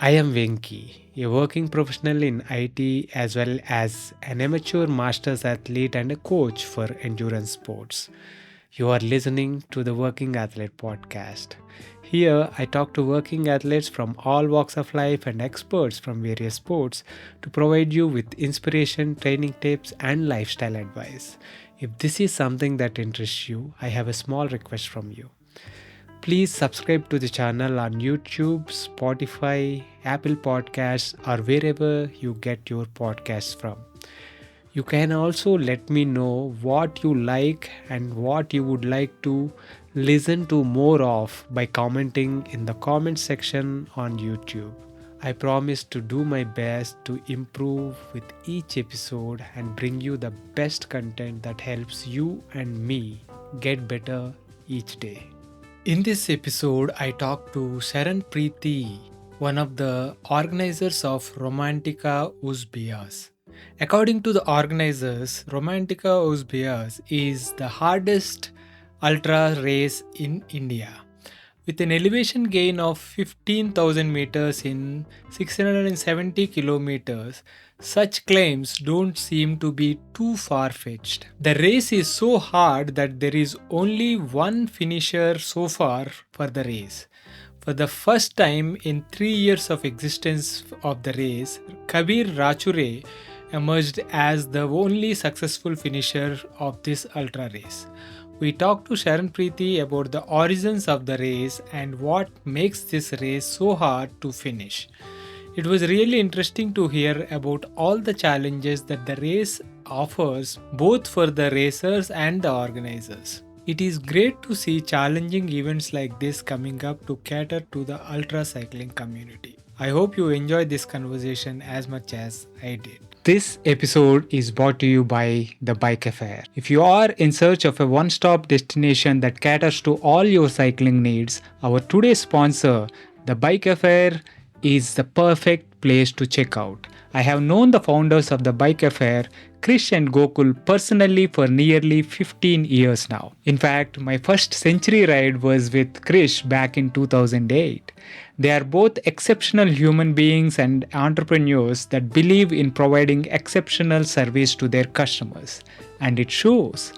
I am Venki, a working professional in IT as well as an amateur masters athlete and a coach for endurance sports. You are listening to the Working Athlete podcast. Here, I talk to working athletes from all walks of life and experts from various sports to provide you with inspiration, training tips, and lifestyle advice. If this is something that interests you, I have a small request from you. Please subscribe to the channel on YouTube, Spotify, Apple Podcasts, or wherever you get your podcasts from. You can also let me know what you like and what you would like to listen to more of by commenting in the comment section on YouTube. I promise to do my best to improve with each episode and bring you the best content that helps you and me get better each day. In this episode, I talked to Saran Preeti, one of the organizers of Romantika Uz Beas. According to the organizers, Romantika Uz Beas is the hardest ultra race in India. With an elevation gain of 15,000 meters in 670 kilometers, such claims don't seem to be too far fetched. The race is so hard that there is only one finisher so far for the race. For the first time in 3 years of existence of the race, Kabir Rachure emerged as the only successful finisher of this ultra race. We talked to Saran Preeti about the origins of the race and what makes this race so hard to finish. It was really interesting to hear about all the challenges that the race offers both for the racers and the organizers. It is great to see challenging events like this coming up to cater to the ultra cycling community. I hope you enjoyed this conversation as much as I did. This episode is brought to you by The Bike Affair. If you are in search of a one stop destination that caters to all your cycling needs, our today's sponsor, The Bike Affair, is the perfect place to check out. I have known the founders of The Bike Affair, Krish and Gokul, personally for nearly 15 years now. In fact, my first century ride was with Krish back in 2008. They are both exceptional human beings and entrepreneurs that believe in providing exceptional service to their customers. And it shows.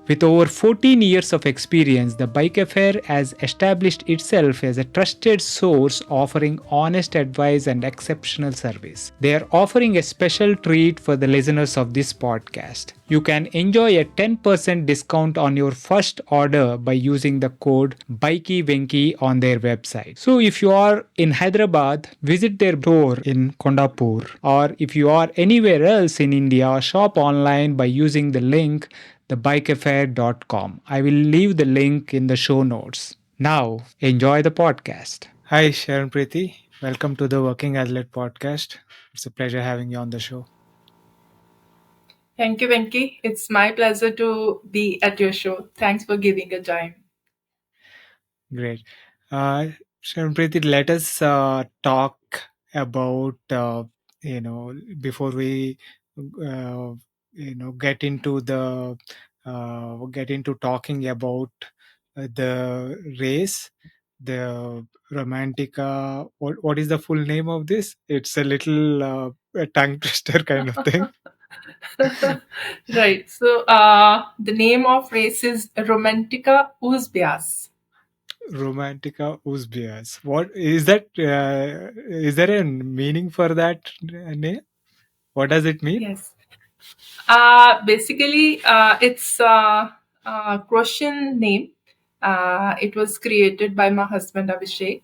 With over 14 years of experience, the Bike Affair has established itself as a trusted source offering honest advice and exceptional service. They are offering a special treat for the listeners of this podcast. You can enjoy a 10% discount on your first order by using the code BikeyVenki on their website. So if you are in Hyderabad, visit their store in Kondapur, or if you are anywhere else in India, shop online by using the link thebikeaffair.com. I will leave the link in the show notes. Now, enjoy the podcast. Hi, Sharon Preeti. Welcome to the Working Athlete podcast. It's a pleasure having you on the show. Thank you, Venki. It's my pleasure to be at your show. Thanks for giving a time. Great. Sharon Preeti, let us talk about, before we, get into get into talking about the race, the Romantica. What is the full name of this? It's a little a tongue twister kind of thing. Right. So, the name of race is Romantika Uz Beas. Romantica Uz Beas. What is that? Is there a meaning for that name? What does it mean? Yes. Basically, it's a Croatian name. It was created by my husband Abhishek.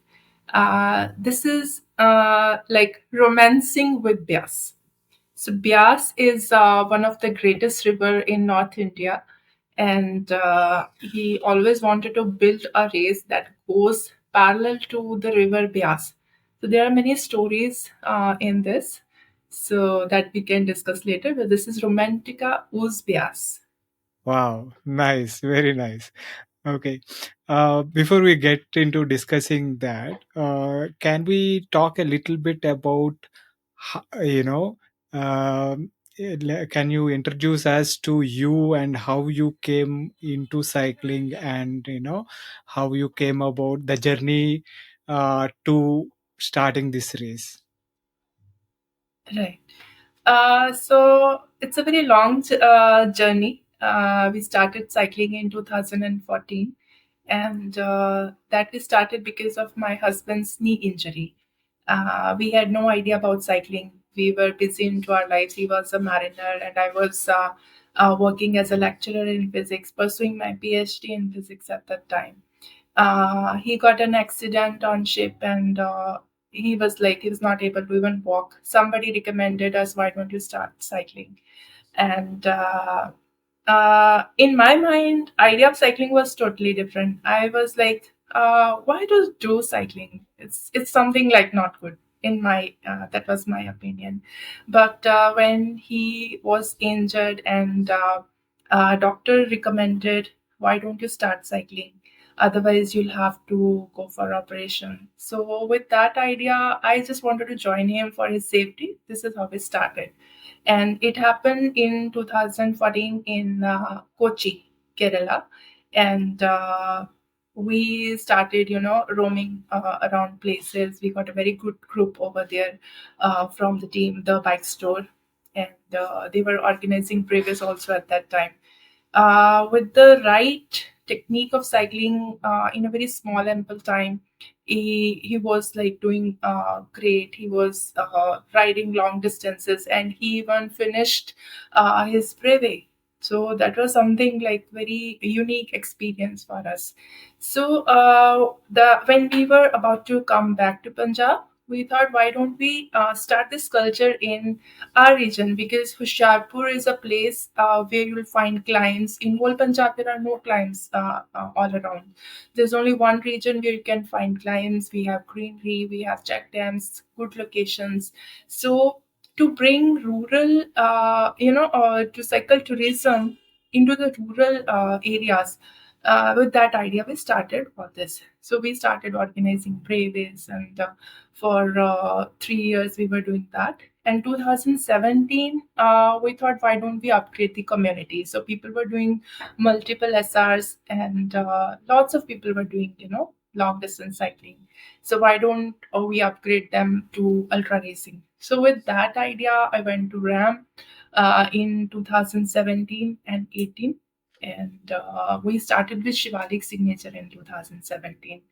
This is like romancing with Beas. So Beas is one of the greatest river in North India, and he always wanted to build a race that goes parallel to the river Beas. So there are many stories in this, so that we can discuss later. But this is Romantika Uz Beas. Wow, nice, very nice. Okay. Before we get into discussing that, can we talk a little bit about, can you introduce us to you and how you came into cycling and, how you came about the journey to starting this race? Right. So it's a very long journey. We started cycling in 2014, and that we started because of my husband's knee injury. We had no idea about cycling. We were busy into our lives. He was a mariner, and I was working as a lecturer in physics, pursuing my PhD in physics at that time. He got an accident on ship, and he was like he was not able to even walk. Somebody recommended us, why don't you start cycling? And in my mind, idea of cycling was totally different. I was like, why do cycling? It's something like not good. In my that was my opinion. But when he was injured and doctor recommended, why don't you start cycling? Otherwise, you'll have to go for operation. So with that idea, I just wanted to join him for his safety. This is how we started, and it happened in 2014 in Kochi, Kerala, and we started, roaming around places. We got a very good group over there from the team, the bike store, and they were organizing previous also at that time. With the right technique of cycling in a very small ample time, he was like doing great. He was riding long distances, and he even finished his brevet. So that was something like very unique experience for us. So the when we were about to come back to Punjab, we thought, why don't we start this culture in our region, because Hoshiarpur is a place where you'll find climbs. In whole Punjab, there are no climbs all around. There's only one region where you can find climbs. We have greenery, we have check dams, good locations. So to bring rural, to cycle tourism into the rural areas, with that idea, we started all this. So we started organizing breakways, and for 3 years we were doing that. And 2017, we thought, why don't we upgrade the community? So people were doing multiple SRs, and lots of people were doing, long distance cycling. So why don't we upgrade them to ultra racing? So with that idea, I went to RAM in 2017 and 18, and we started with Shivalik Signature in 2017.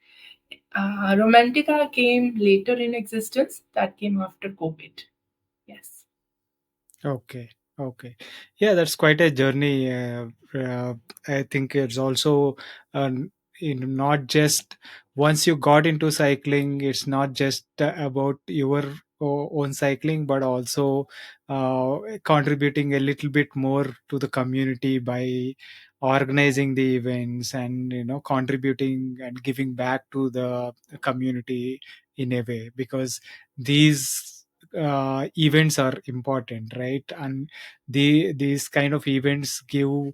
Romantika came later in existence. That came after COVID. Yes. Okay, okay. Yeah, that's quite a journey. I think it's also not just once you got into cycling, it's not just about your own cycling, but also contributing a little bit more to the community by organizing the events and contributing and giving back to the community in a way, because these events are important, right? And these kind of events give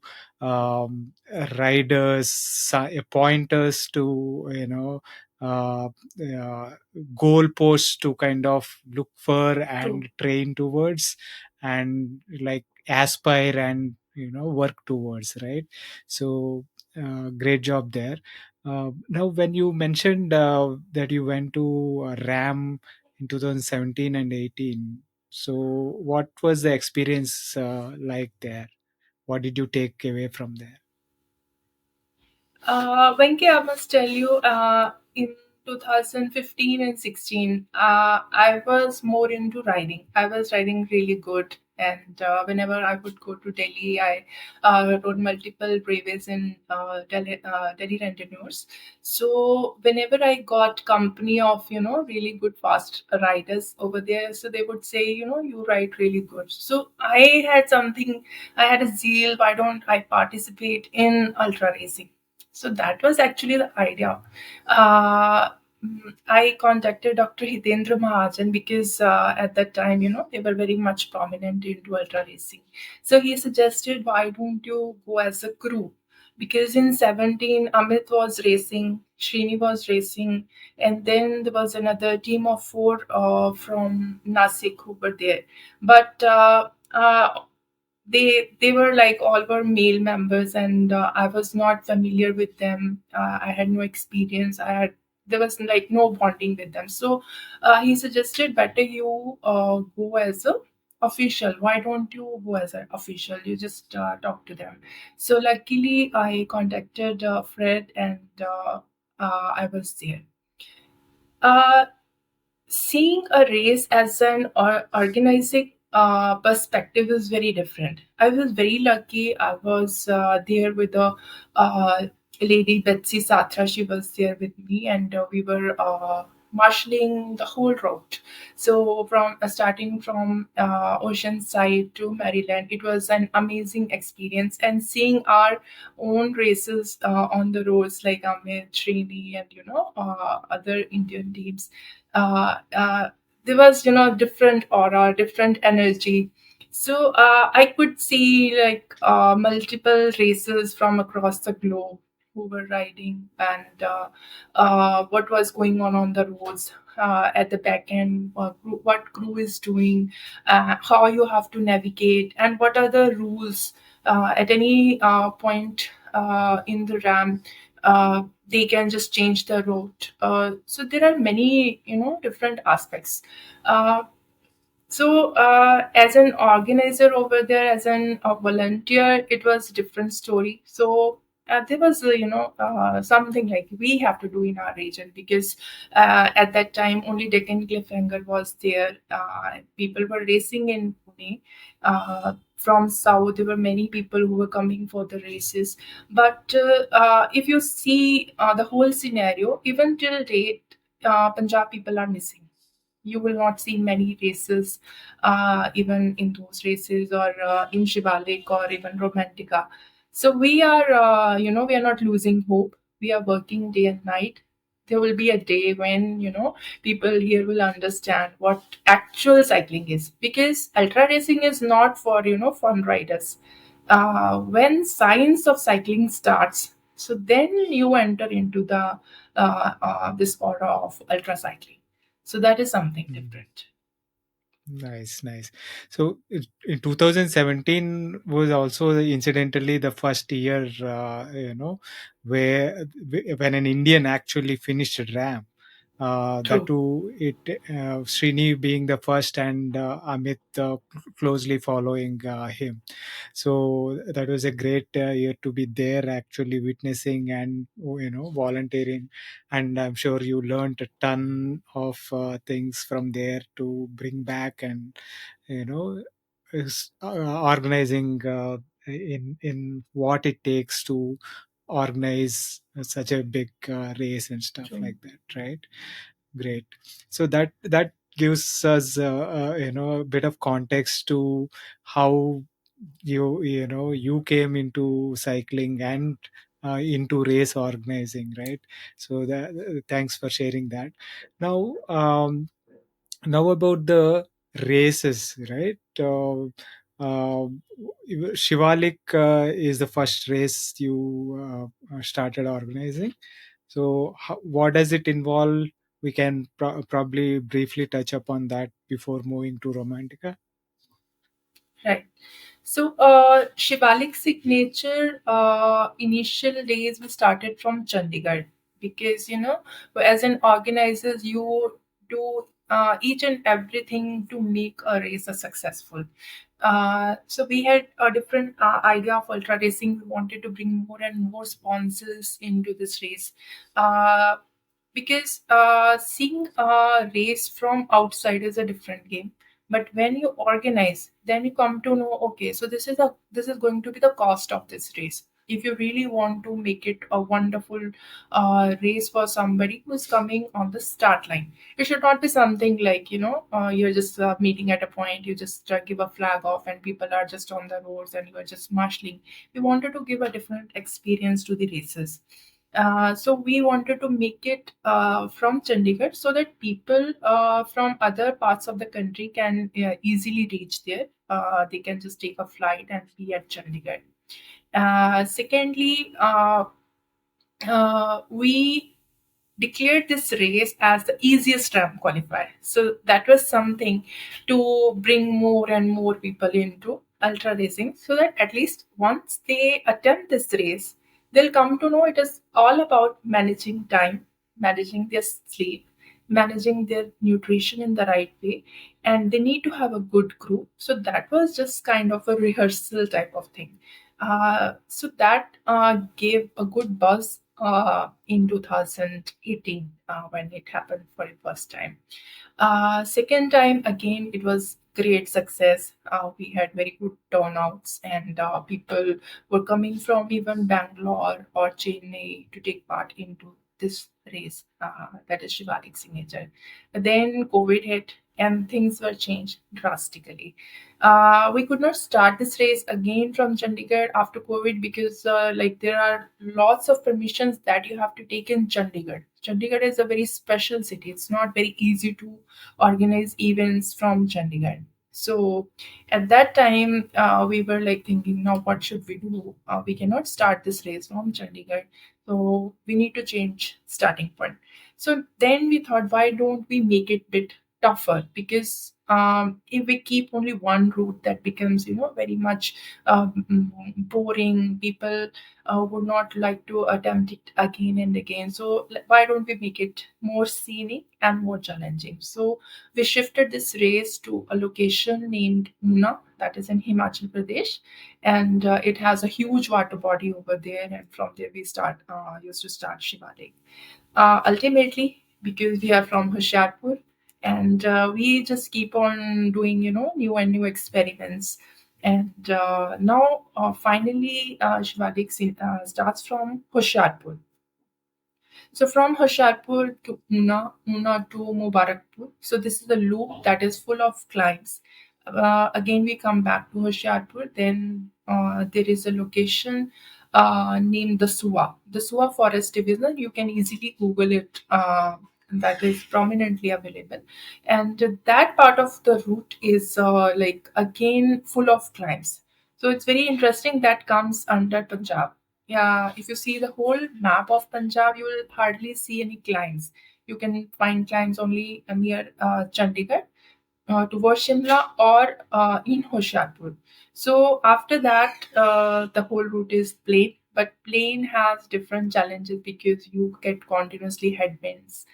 riders pointers to uh, goalposts to kind of look for True. and train towards, and like aspire and work towards, right? So great job there. Now when you mentioned that you went to RAM in 2017 and 18. So, what was the experience like there? What did you take away from there? Venki, I must tell you, in 2015 and 16, I was more into riding. I was riding really good. And whenever I would go to Delhi, I rode multiple breweries in Delhi Renteneurs. So whenever I got company of, really good fast riders over there, so they would say, you ride really good. So I had a zeal. Why don't I participate in ultra racing? So that was actually the idea. Uh, I contacted Dr. Hitendra Mahajan because at that time, they were very much prominent into ultra racing. So he suggested, why don't you go as a crew? Because in 17, Amit was racing, Srini was racing, and then there was another team of four from Nasik who were there. But they were like all were male members, and I was not familiar with them. I had no experience. I had there was like no bonding with them. So he suggested better you go as a official. Why don't you go as an official? You just talk to them. So luckily I contacted Fred, and I was there. uh, Seeing a race as an organizing perspective is very different. I was very lucky. I was there with a uh, lady, Betsy Satra. She was there with me, and we were marshalling the whole route. So from starting from Oceanside to Maryland, it was an amazing experience. And seeing our own races on the roads, like Amit, Srini, and other Indian teams, there was different aura, different energy. So I could see like multiple races from across the globe who were riding, and what was going on the roads, at the back end, what crew is doing, how you have to navigate, and what are the rules at any point in the ram. They can just change the route. So there are many, different aspects. Uh, as an organizer over there, as an a volunteer, it was a different story. So there was, something like we have to do in our region, because at that time only Deccan Cliffhanger was there. People were racing in Pune. From south, there were many people who were coming for the races. But if you see the whole scenario, even till date, Punjab people are missing. You will not see many races, even in those races, or in Shivalik, or even Romantika. So we are not losing hope. We are working day and night. There will be a day when, people here will understand what actual cycling is, because ultra racing is not for, fun riders. When science of cycling starts, so then you enter into the this aura of ultra cycling. So that is something Mm. different. Nice, nice. So in 2017 was also incidentally the first year, where when an Indian actually finished a RAM. That True. too, Srini being the first, and Amit closely following him. So that was a great year to be there, actually witnessing and volunteering, and I'm sure you learned a ton of things from there to bring back, and you know organizing in what it takes to organize such a big race and stuff True. like that, right? Great. So that gives us a bit of context to how you came into cycling and into race organizing, right? So that, thanks for sharing that. Now, now about the races, right? Uh, Shivalik is the first race you started organizing. So what does it involve? We can probably briefly touch upon that before moving to Romantica. Right. So, Shivalik signature initial days we started from Chandigarh, because as an organizer you do each and everything to make a race a successful. So we had a different idea of ultra racing. We wanted to bring more and more sponsors into this race. Uh, because seeing a race from outside is a different game, but when you organize, then you come to know, okay, so this is going to be the cost of this race. If you really want to make it a wonderful race for somebody who's coming on the start line, it should not be something like, you're just meeting at a point, you just give a flag off and people are just on the roads and you are just marshalling. We wanted to give a different experience to the races. So we wanted to make it from Chandigarh, so that people from other parts of the country can easily reach there. They can just take a flight and be at Chandigarh. Secondly, we declared this race as the easiest ramp qualifier. So that was something to bring more and more people into ultra racing, so that at least once they attempt this race, they'll come to know it is all about managing time. managing their sleep, managing their nutrition in the right way, and they need to have a good crew. So that was just kind of a rehearsal type of thing. So that gave a good buzz in 2018 when it happened for the first time. Second time again, it was great success. We had very good turnouts, and people were coming from even Bangalore or Chennai to take part into this race. That is Shivalik signature. Then COVID hit, and things were changed drastically. We could not start this race again from Chandigarh after COVID because, like, there are lots of permissions that you have to take in Chandigarh. Chandigarh is a very special city. It's not very easy to organize events from Chandigarh. So at that time, we were like thinking, now what should we do? We cannot start this race from Chandigarh. So we need to change starting point. So then we thought, why don't we make it bit tougher? Because if we keep only one route, that becomes, very much boring. People would not like to attempt it again and again. So why don't we make it more scenic and more challenging? So we shifted this race to a location named Una, that is in Himachal Pradesh, and it has a huge water body over there. And from there we used to start Shivalik. Ultimately, because we are from Hoshiarpur, and we just keep on doing, new and new experiments. And now, finally, Shivalik starts from Hoshiarpur. So from Hoshiarpur to Una, Una to Mubarakpur. So this is a loop that is full of climbs. Again, we come back to Hoshiarpur. Then there is a location named the Suwa. The Suwa Forest Division. You can easily Google it. That is prominently available, and that part of the route is like again full of climbs. So it's very interesting that comes under Punjab. Yeah, if you see the whole map of Punjab, you will hardly see any climbs. You can find climbs only near Chandigarh, towards Shimla, or in Hoshiarpur. So after that, the whole route is plain, but plain has different challenges because you get continuously headwinds.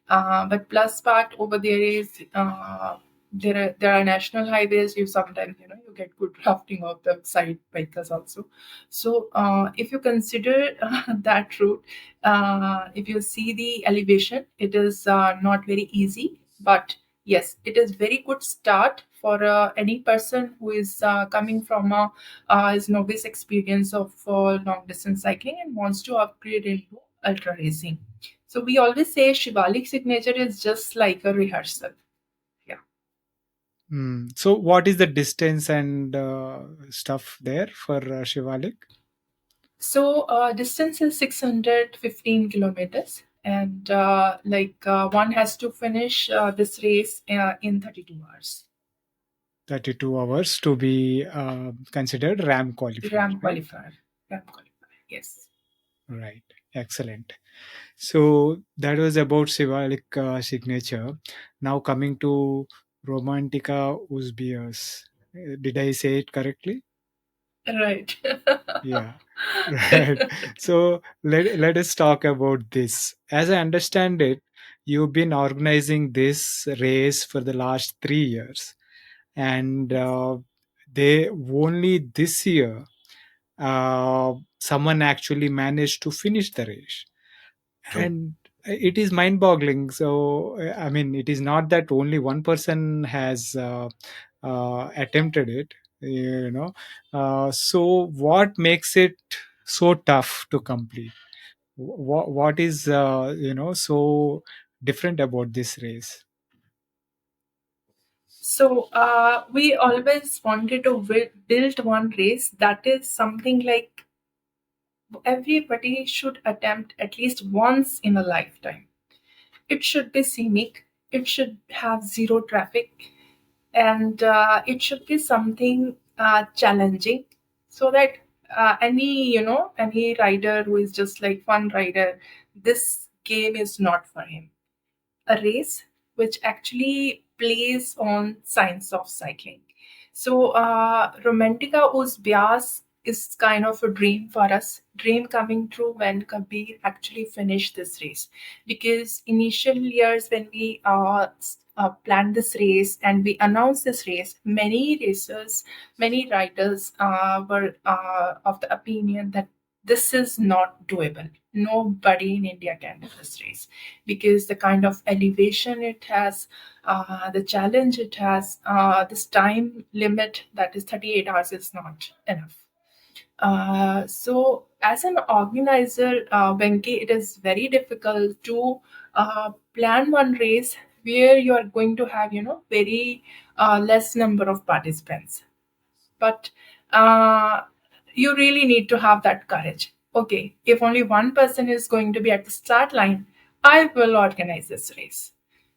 But plus part over there is there are national highways. You sometimes you get good drafting of the side vehicles also. So if you consider that route, if you see the elevation, it is not very easy, but yes, it is very good start for any person who is coming from a his novice experience of long distance cycling and wants to upgrade into ultra racing. So we always say Shivalik signature is just like a rehearsal. Yeah. So, what is the distance and stuff there for Shivalik? So distance is 615 kilometers, and one has to finish this race in 32 hours. 32 hours to be considered RAM qualified, RAM right? qualifier. RAM qualifier. Yes. Right. Excellent. So that was about Shivalik signature. Now coming to Romantika Uz Beas. Did I say it correctly? Right. Yeah. Right. So let us talk about this. As I understand it, you've been organizing this race for the last 3 years, and they only this year someone actually managed to finish the race. True. And it is mind boggling. So I mean, it is not that only one person has attempted it, so what makes it so tough to complete? What is so different about this race? So we always wanted to build one race that is something like everybody should attempt at least once in a lifetime. It should be scenic, it should have zero traffic, and it should be something challenging, so that any rider who is just like fun rider, this game is not for him. A race which actually plays on science of cycling. So Romantika Uz Beas is kind of a dream for us, dream coming true when Kabir actually finished this race. Because initial years when we planned this race and we announced this race, many racers, many riders were of the opinion that this is not doable. Nobody in India can do this race because the kind of elevation it has, the challenge it has, this time limit that is 38 hours is not enough. So, as an organizer, Venki, it is very difficult to plan one race where you are going to have, very less number of participants. But uh, you really need to have that courage. Okay, if only one person is going to be at the start line, I will organize this race.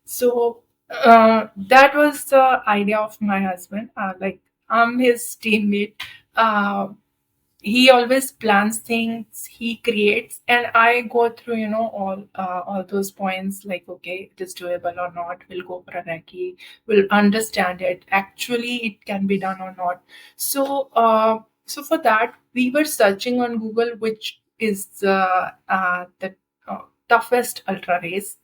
So that was the idea of my husband. Like, I'm his teammate. Uh, he always plans things, he creates, and I go through all those points, like, okay, it is doable or not, we'll go for a recce, we'll understand it, actually it can be done or not. So for that we were searching on Google which is the toughest ultra race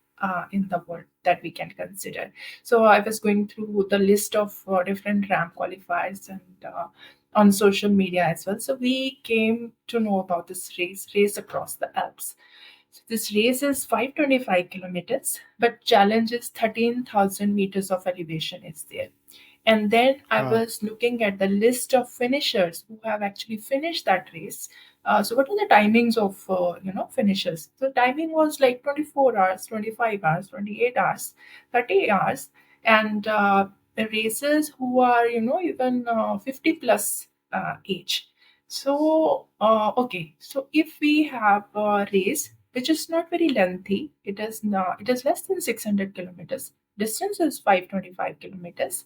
in the world that we can consider. So I was going through the list of different ramp qualifiers and on social media as well. So we came to know about this race across the Alps. So this race is 525 kilometers, but challenge is 13,000 meters of elevation is there. And then I Wow. was looking at the list of finishers who have actually finished that race. So what are the timings of finishers? So timing was like 24 hours, 25 hours, 28 hours, 30 hours, and the racers who are even 50 plus age. So okay, so if we have a race which is not very lengthy, it is less than 600 kilometers. Distance is 525 kilometers,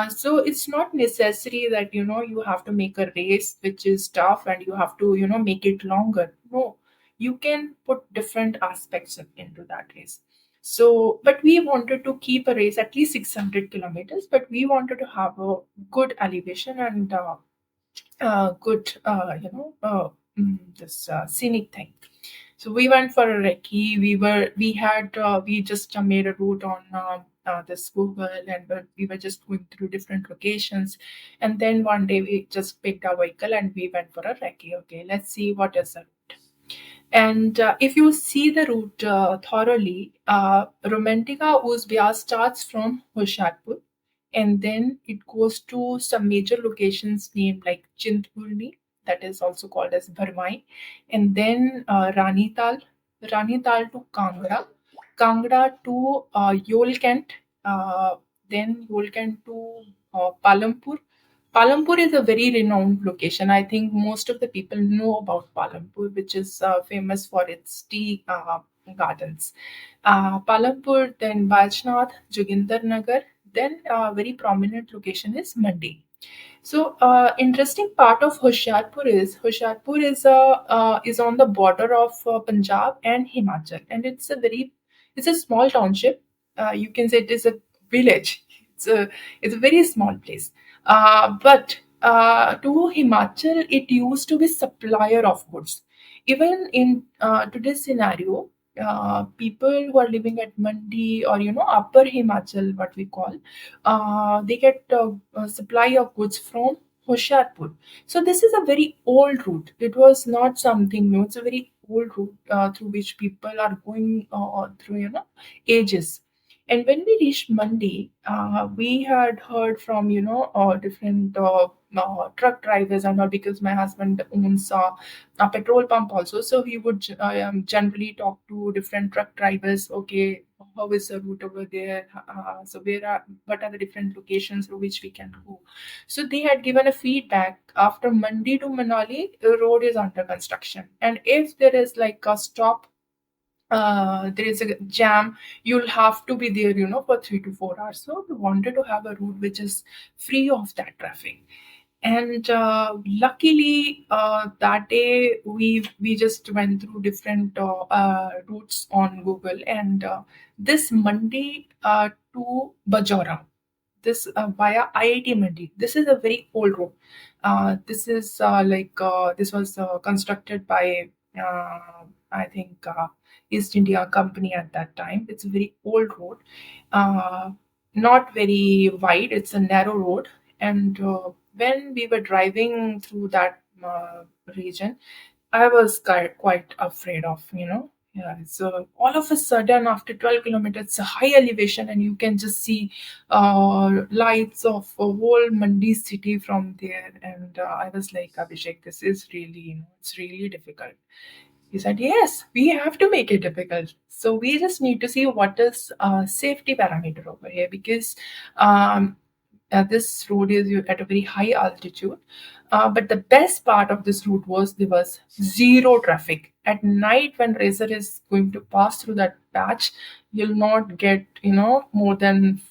so it's not necessary that you have to make a race which is tough and you have to make it longer. No, you can put different aspects into that race. So, but we wanted to keep a race at least 600 kilometers, but we wanted to have a good elevation and good, this scenic thing. So we went for a recce. We just made a route on this Google, and we were just going through different locations. And then one day we just picked our vehicle and we went for a recce. Okay, let's see what is the route. And if you see the route thoroughly, Romantika Uz Beas starts from Hoshiarpur, and then it goes to some major locations named like Chintpurni, that is also called as Bharmai, and then Ranital to Kangra, Kangra to Yolkent, then Yolkent to Palampur. Palampur is a very renowned location. I think most of the people know about Palampur, which is famous for its tea gardens. Palampur, then Bajnath, Joginder Nagar, then a very prominent location is Mandi. So, interesting part of Hoshiarpur is on the border of Punjab and Himachal, and it's a small township. You can say it is a village. It's a very small place. But to Himachal, it used to be supplier of goods. Even in today's scenario, people who are living at Mandi or Upper Himachal, what we call, they get a supply of goods from Hoshiarpur. So this is a very old route. It was not something new. It's a very old route through which people are going through ages. And when we reached Mandi, we had heard from different truck drivers and all, because my husband owns a petrol pump also. So he would generally talk to different truck drivers. Okay, how is the route over there? So what are the different locations through which we can go? So they had given a feedback after Mandi to Manali, the road is under construction, and if there is like a stop, there is a jam, you'll have to be there for 3 to 4 hours. So we wanted to have a route which is free of that traffic. And luckily, that day we just went through different routes on Google, and this Monday to Bajora. this via IIT Mandi. This is a very old road. This was constructed by I think East India Company at that time. It's a very old road, uh, not very wide. It's a narrow road, and when we were driving through that region, I was quite afraid of, Yeah, so all of a sudden, after 12 kilometers, it's a high elevation, and you can just see lights of a whole Mandi city from there. And I was like, Abhishek, this is really, it's really difficult. He said, yes, we have to make it difficult. So we just need to see what is safety parameter over here, because um, this road is at a very high altitude. But the best part of this route was there was zero traffic. At night, when racer is going to pass through that patch, you'll not get, more than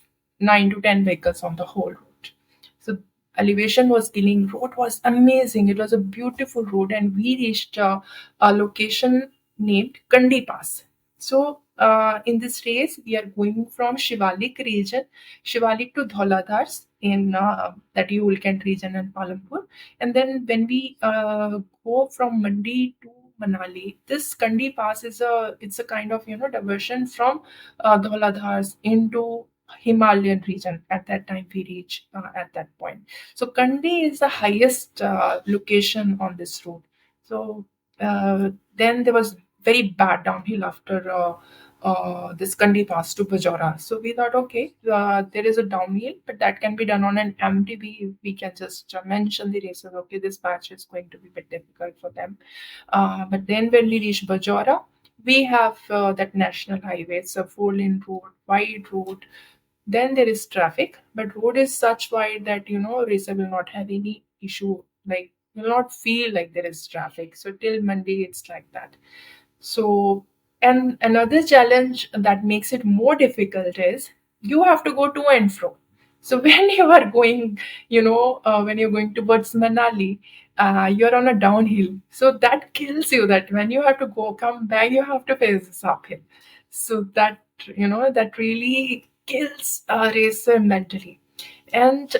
9 to 10 vehicles on the whole route. So elevation was killing. Road was amazing. It was a beautiful road, and we reached a location named Kandi Pass. So in this race, we are going from Shivalik region, Shivalik to Dhauladhars in that Ulkent region and Palampur. And then when we go from Mandi to Manali, this Kandi Pass is a kind of diversion from Dhauladhars into Himalayan region. At that time, we reach at that point. So Kandi is the highest location on this route. So then there was very bad downhill after this Kandi pass to Bajora. So we thought, okay, there is a downhill, but that can be done on an MTB. We can just mention the races. Okay, this patch is going to be a bit difficult for them. But then when we reach Bajora, we have that national highway. It's a four-lane road, wide road. Then there is traffic, but road is such wide that racer will not have any issue. Like, will not feel like there is traffic. So till Monday, it's like that. So, and another challenge that makes it more difficult is you have to go to and fro. So when you are going, when you're going towards Manali, you're on a downhill. So that kills you. That when you have to go come back, you have to face this uphill. So that really kills a racer mentally. And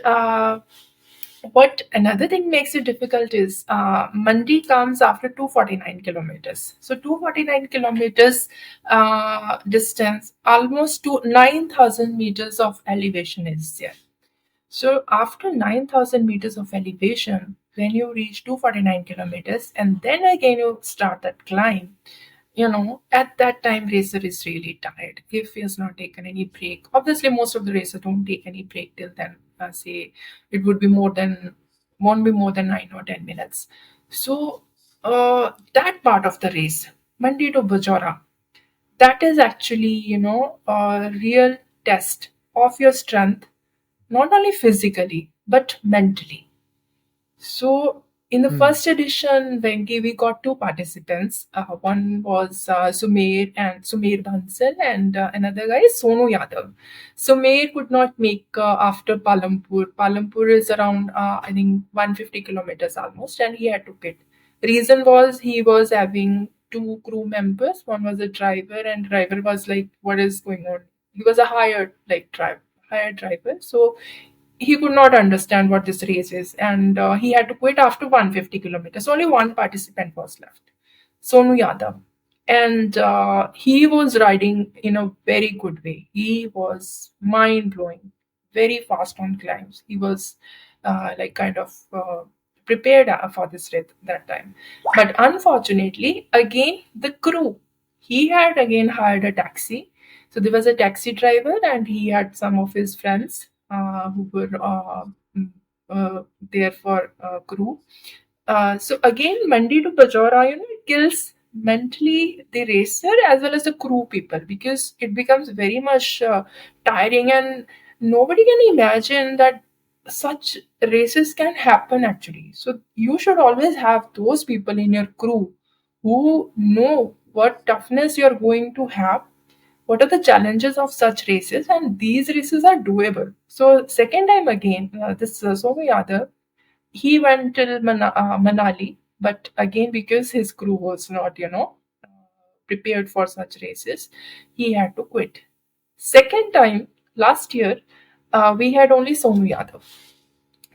what another thing makes it difficult is Mandi comes after 249 kilometers. So 249 kilometers distance, almost to 9,000 meters of elevation is there. So after 9,000 meters of elevation, when you reach 249 kilometers and then again you start that climb, at that time racer is really tired if he has not taken any break. Obviously, most of the racers don't take any break till then. Say it would be won't be more than 9 or 10 minutes. So that part of the race, Monday to Bajora, that is actually a real test of your strength, not only physically but mentally. So in the Hmm. first edition, Venki, we got two participants. One was Sumer Bansal, and another guy is Sonu Yadav. Sumer could not make after Palampur. Palampur is around I think 150 kilometers almost, and he had to quit. Reason was he was having two crew members. One was a driver, and driver was like, "What is going on?" He was a hired driver. So he could not understand what this race is, and he had to quit after 150 kilometers. Only one participant was left, Sonu Yadav. And he was riding in a very good way. He was mind blowing, very fast on climbs. He was like kind of prepared for this race that time. But unfortunately, again, the crew, he had again hired a taxi. So there was a taxi driver, and he had some of his friends who were mm, there for crew. So again, Mandi to Bajora, it kills mentally the racer as well as the crew people, because it becomes very much tiring, and nobody can imagine that such races can happen actually. So you should always have those people in your crew who know what toughness you're going to have, what are the challenges of such races, and these races are doable. So second time again, this Somu Yadav, he went till Manali, but again because his crew was not, prepared for such races, he had to quit. Second time, last year, We had only Sonu Yadav.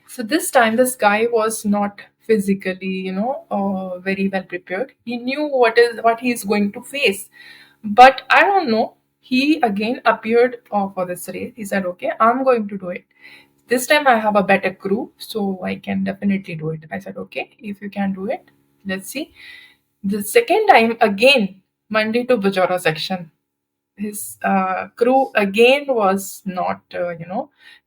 So this time, this guy was not physically, very well prepared. He knew what he is going to face, but I don't know. He again appeared for this race. He said, "Okay, I'm going to do it. This time I have a better crew, so I can definitely do it." I said, "Okay, if you can do it, let's see." The second time again, Monday to Bajora section, his crew again was not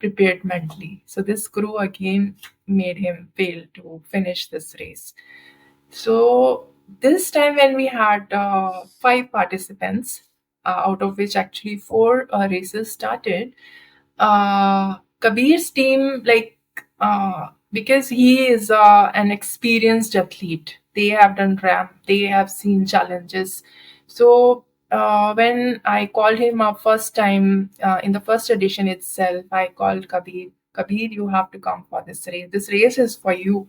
prepared mentally, so this crew again made him fail to finish this race. So this time when we had five participants, out of which actually four races started, Kabir's team, because he is an experienced athlete, they have done ramp, they have seen challenges. So when I called him up first time in the first edition itself, I called Kabir. Kabir, you have to come for this race. This race is for you.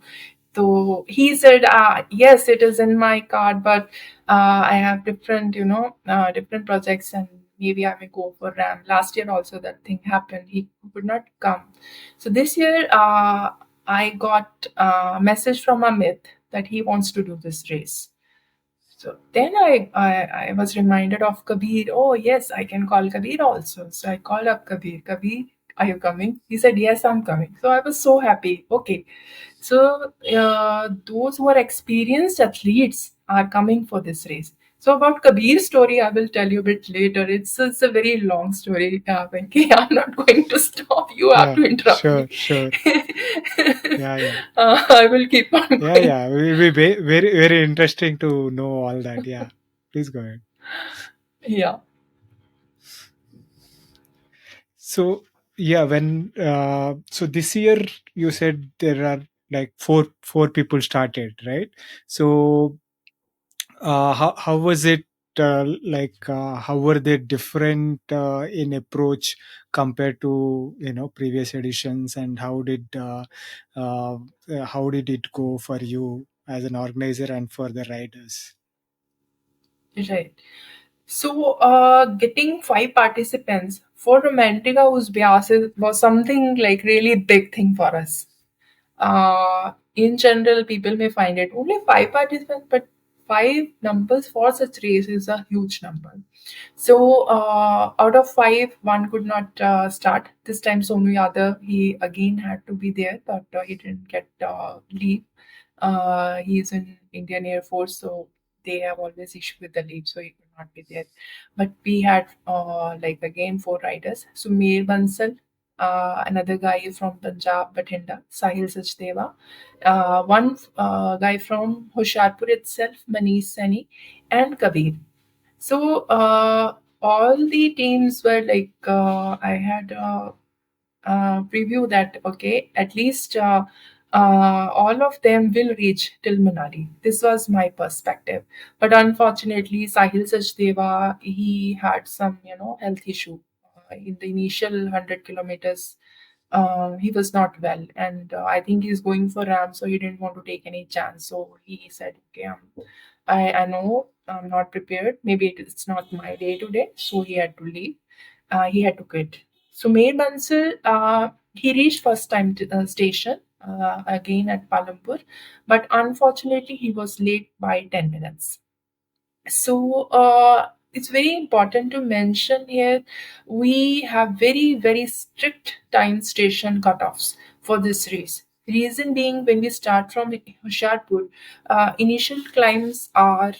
So he said, yes, it is in my card, but I have different, different projects, and maybe I may go for RAM. Last year also that thing happened. He could not come. So this year, I got a message from Amit that he wants to do this race. So then I was reminded of Kabir. Oh, yes, I can call Kabir also. So I called up Kabir. Kabir, are you coming? He said, yes, I'm coming. So I was so happy. Okay. So those who are experienced athletes are coming for this race. So about Kabir's story, I will tell you a bit later. It's a very long story, Venki. I'm not going to stop. You have Yeah, to interrupt sure, me. sure. Yeah, yeah. I will keep on Yeah, going. yeah. It will be very, very interesting to know all that. Yeah. Please go ahead. Yeah. So yeah, when so this year you said there are like four people started, right? So how was it how were they different in approach compared to previous editions, and uh, how did it go for you as an organizer and for the riders? Right. So, getting five participants for Romantika Uz Beas was something like really big thing for us. In general, people may find it only five participants, but five numbers for such race is a huge number. So, out of five, one could not start. This time, Sonu Yadav, he again had to be there, but he didn't get leave. He is in Indian Air Force, so they have always issue with the leave, so he could not be there. But we had like again four riders. Sumer Bansal, another guy from Punjab, Bathinda, Sahil Sachdeva, one guy from Hoshiarpur itself, Manish Sani, and Kabir. So all the teams were like I had preview that okay, at least all of them will reach till Manali. This was my perspective, but unfortunately, Sahil Sachdeva he had some health issue in the initial 100 kilometers. He was not well, and I think he's going for RAM, so he didn't want to take any chance. So he said, "Okay, I know I'm not prepared. Maybe it's not my day today." So he had to leave. He had to quit. So Mir Bansal, he reached first time station again at Palampur, but unfortunately he was late by 10 minutes. So it's very important to mention here we have very, very strict time station cutoffs for this race. Reason being, when we start from Hoshiarpur, initial climbs are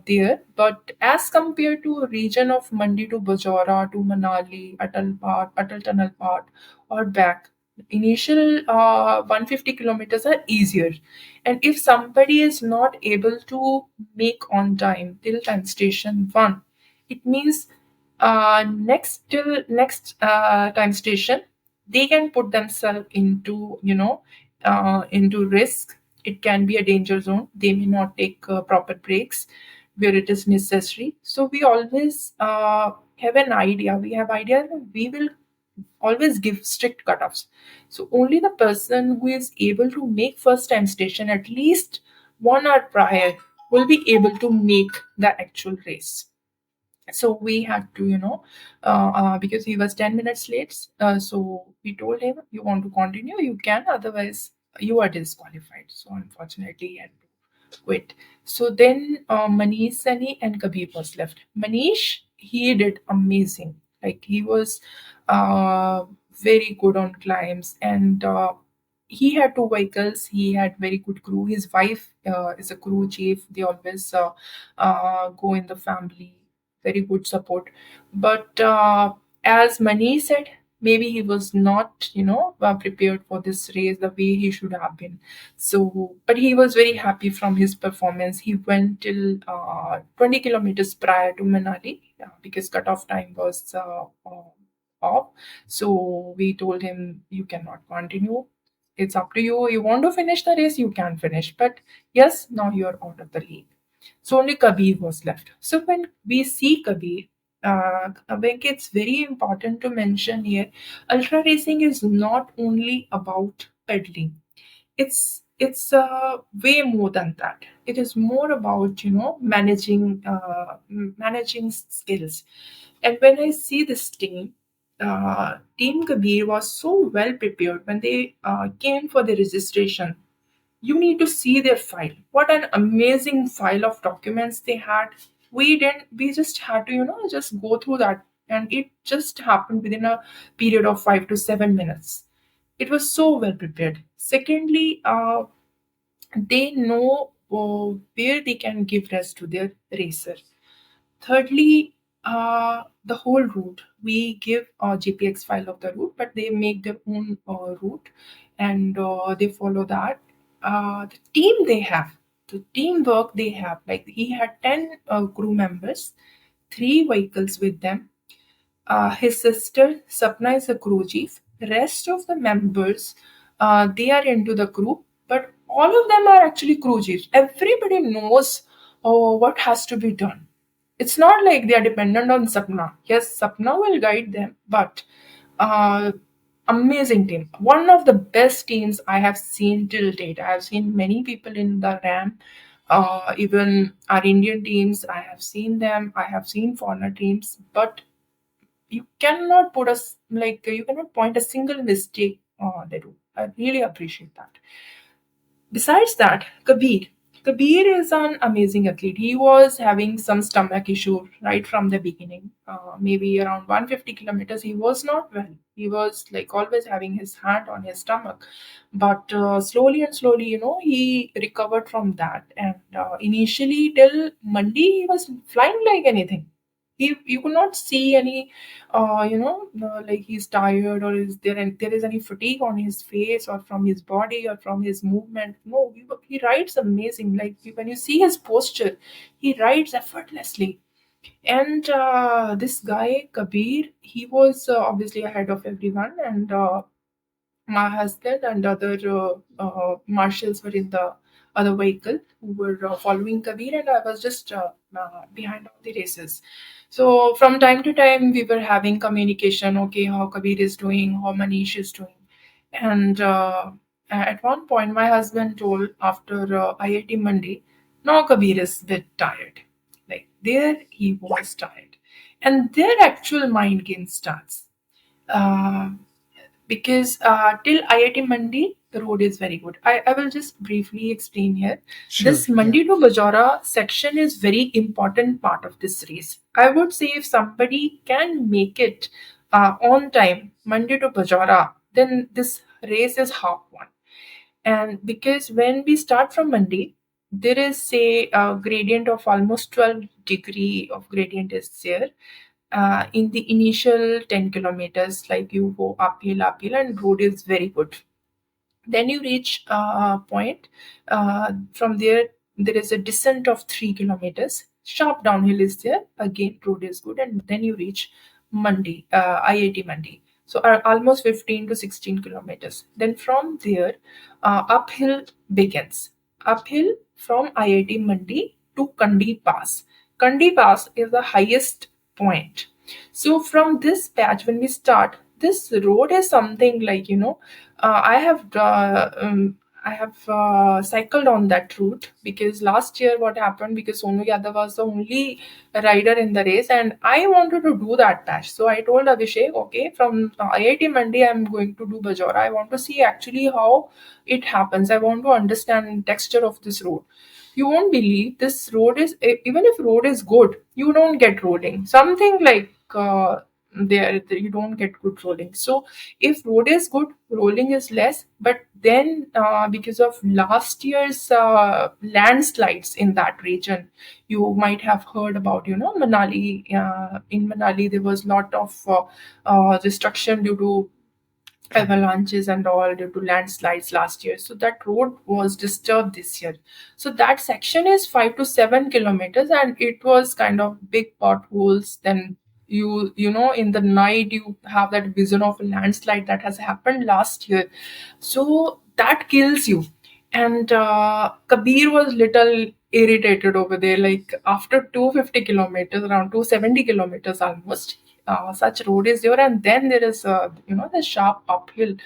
there, but as compared to a region of Mandi to Bajora to Manali, Atal Tunnel Part, or back, initial 150 kilometers are easier, and if somebody is not able to make on time till time station 1, it means next time station they can put themselves into into risk. It can be a danger zone. They may not take proper breaks where it is necessary. So we always have an idea. We have idea that we will always give strict cutoffs. So only the person who is able to make first time station at least 1 hour prior will be able to make the actual race. So we had to, because he was 10 minutes late, so we told him, you want to continue, you can, otherwise you are disqualified. So unfortunately he had to quit. So then Manish, Sunny and Kabir was left. Manish, he did amazing. Like he was very good on climbs, and he had two vehicles. He had very good crew. His wife is a crew chief. They always go in the family. Very good support. But as Mani said, maybe he was not, prepared for this race the way he should have been. So, but he was very happy from his performance. He went till 20 kilometers prior to Manali because cutoff time was off. So we told him, you cannot continue. It's up to you. You want to finish the race, you can finish. But yes, now you're out of the league. So only Kabir was left. So when we see Kabir, Venk, it's very important to mention here, ultra racing is not only about pedaling. It's way more than that. It is more about managing skills. And when I see this team, Team Kabir was so well prepared when they came for the registration. You need to see their file. What an amazing file of documents they had. We just had to, just go through that. And it just happened within a period of 5 to 7 minutes. It was so well prepared. Secondly, they know where they can give rest to their racer. Thirdly, the whole route. We give a GPX file of the route, but they make their own route, and they follow that. The team they have, the teamwork they have, like he had 10 crew members, three vehicles with them. His sister Sapna is a crew chief. Rest of the members, they are into the crew, but all of them are actually crew chiefs. Everybody knows what has to be done. It's not like they are dependent on Sapna. Yes, Sapna will guide them, but uh, amazing team. One of the best teams I have seen till date. I have seen many people in the RAM. Even our Indian teams, I have seen them. I have seen foreigner teams, but you cannot you cannot point a single mistake they do. I really appreciate that. Besides that, Kabir is an amazing athlete. He was having some stomach issue right from the beginning. Maybe around 150 kilometers, he was not well. He was like always having his hand on his stomach. But slowly and slowly, he recovered from that. And initially, till Monday, he was flying like anything. You could not see any like he's tired, or there is any fatigue on his face or from his body or from his movement. No, he rides amazing. Like when you see his posture, he rides effortlessly. And this guy Kabir, he was obviously ahead of everyone, and my husband and other marshals were in the other vehicle who were following Kabir, and I was just behind all the races. So from time to time, we were having communication. Okay, how Kabir is doing, how Manish is doing, and at one point, my husband told after IIT Monday, "No, Kabir is a bit tired." Like there, he was tired, and their actual mind game starts. Uh, because till IIT Mandi, the road is very good. I will just briefly explain here. Sure. This Yeah. Mandi to Bajora section is very important part of this race. I would say if somebody can make it on time, Mandi to Bajora, then this race is half won. And because when we start from Mandi, there is say a gradient of almost 12 degree of gradient is there in the initial 10 kilometers. Like you go uphill and road is very good. Then you reach a point. From there, there is a descent of 3 kilometers. Sharp downhill is there. Again, road is good, and then you reach Mandi, IIT Mandi. So almost 15 to 16 kilometers. Then from there, uphill begins. Uphill from IIT Mandi to Kandi Pass. Kandi Pass is the highest point. So from this patch, when we start, this road is something like I have cycled on that route because last year what happened, because Sonu Yadav was the only rider in the race and I wanted to do that dash. So I told Abhishek, okay, from IIT Mandi I'm going to do Bajora. I want to see actually how it happens. I want to understand texture of this road. You won't believe this road is, even if road is good, you don't get rolling. Something like there you don't get good rolling. So if road is good, rolling is less. But then because of last year's landslides in that region, you might have heard about, Manali. In Manali there was lot of destruction due to avalanches and all, due to landslides last year. So that road was disturbed this year. So that section is 5 to 7 kilometers, and it was kind of big potholes. Then you know in the night you have that vision of a landslide that has happened last year. So that kills you. And Kabir was little irritated over there. Like after 250 kilometers, around 270 kilometers almost, such road is there, and then there is the sharp uphill.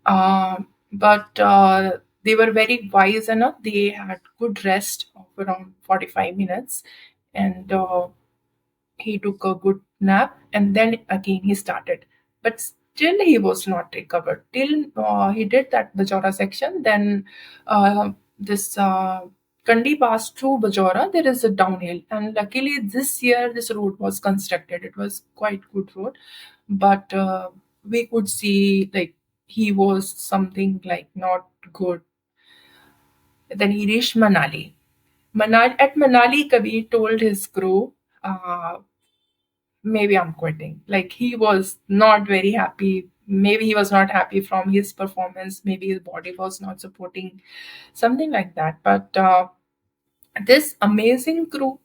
But they were very wise enough. They had good rest of around 45 minutes, and he took a good nap, and then again he started. But still he was not recovered till he did that Bajora section. Then this Kandi pass through Bajora, there is a downhill, and luckily this year this road was constructed. It was quite good road, but we could see like he was something like not good. Then he reached Manali. At Manali, Kabir told his crew, maybe I'm quitting. Like he was not very happy. Maybe he was not happy from his performance. Maybe his body was not supporting, something like that. But this amazing crew,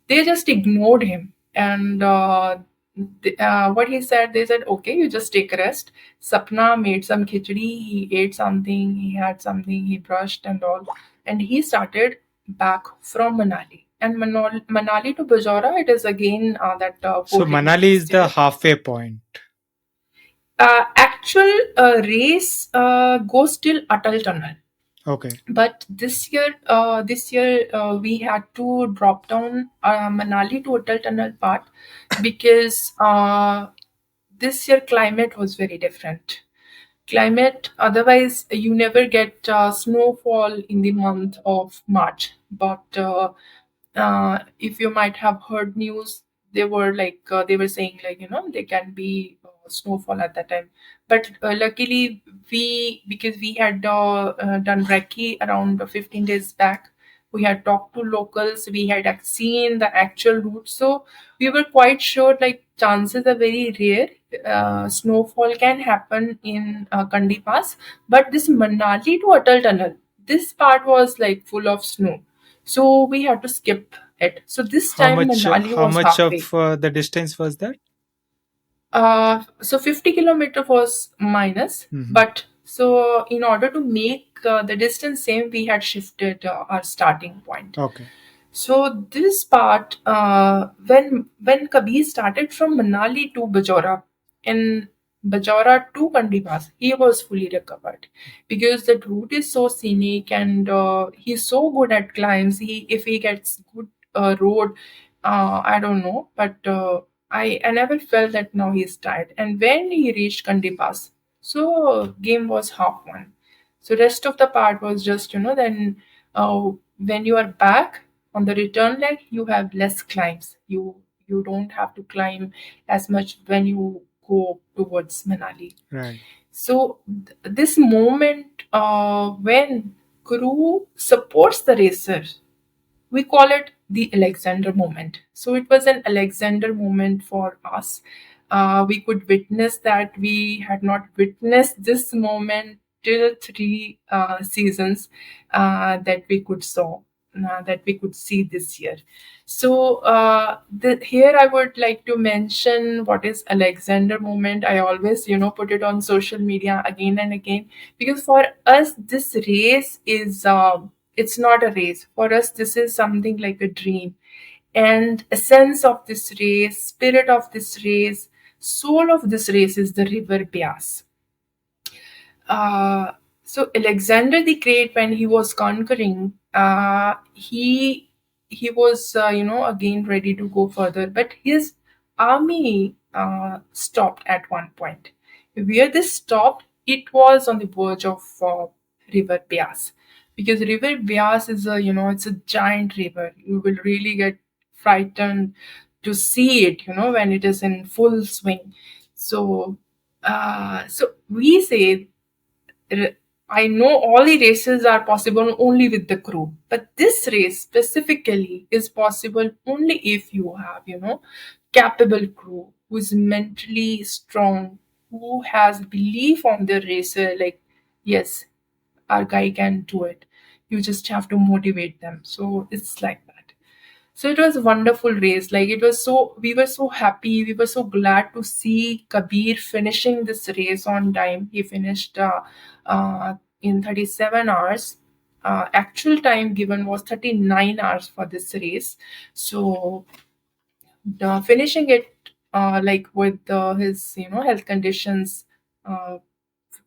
they just ignored him. And what he said, they said, okay, you just take a rest. Sapna made some khichdi. He ate something. He had something. He brushed and all. And he started back from Manali. And Manali to Bajora, it is again that So 4 Manali kilometers is the there. halfway point. Actual race goes till Atal Tunnel. Okay. But this year we had to drop down Manali to Atal Tunnel part because this year climate was very different. Climate, otherwise you never get snowfall in the month of March. But if you might have heard news, they were saying like there can be snowfall at that time. But luckily because we had done recce around 15 days back, we had talked to locals, we had seen the actual route, so we were quite sure like chances are very rare. Snowfall can happen in Kandi Pass, but this Manali to Atal Tunnel, this part was like full of snow, so we had to skip it. So this How time much? Manali How was much halfway. of the distance was that? So 50 kilometer was minus, Hmm. but so in order to make the distance same, we had shifted our starting point. Okay. So this part, when Kabir started from Manali to Bajora, in Bajora to Kandipas, he was fully recovered because the route is so scenic and he's so good at climbs. If he gets good road, I don't know, but I never felt that now he's tired. And when he reached Kandipas, so game was half won. So rest of the part was just then when you are back on the return leg, you have less climbs. You don't have to climb as much when you go towards Manali. Right. So this moment when crew supports the racer, we call it the Alexander moment. So it was an Alexander moment for us. We could witness that. We had not witnessed this moment till 3 seasons that we could saw. That we could see this year. So here I would like to mention what is Alexander moment. I always put it on social media again and again because for us this race is it's not a race. For us, this is something like a dream. And essence of this race, spirit of this race, soul of this race is the river Beas. Uh, So Alexander the Great, when he was conquering, he was again ready to go further, but his army stopped at one point. Where this stopped, it was on the verge of River Beas, because River Beas is it's a giant river. You will really get frightened to see it, when it is in full swing. So, so we say I know all the races are possible only with the crew, but this race specifically is possible only if you have, capable crew who is mentally strong, who has belief on the racer, like, yes, our guy can do it. You just have to motivate them. So it's like that. So it was a wonderful race. Like, it was so, we were so happy. We were so glad to see Kabir finishing this race on time. He finished in 37 hours. Actual time given was 39 hours for this race. So finishing it like with his health conditions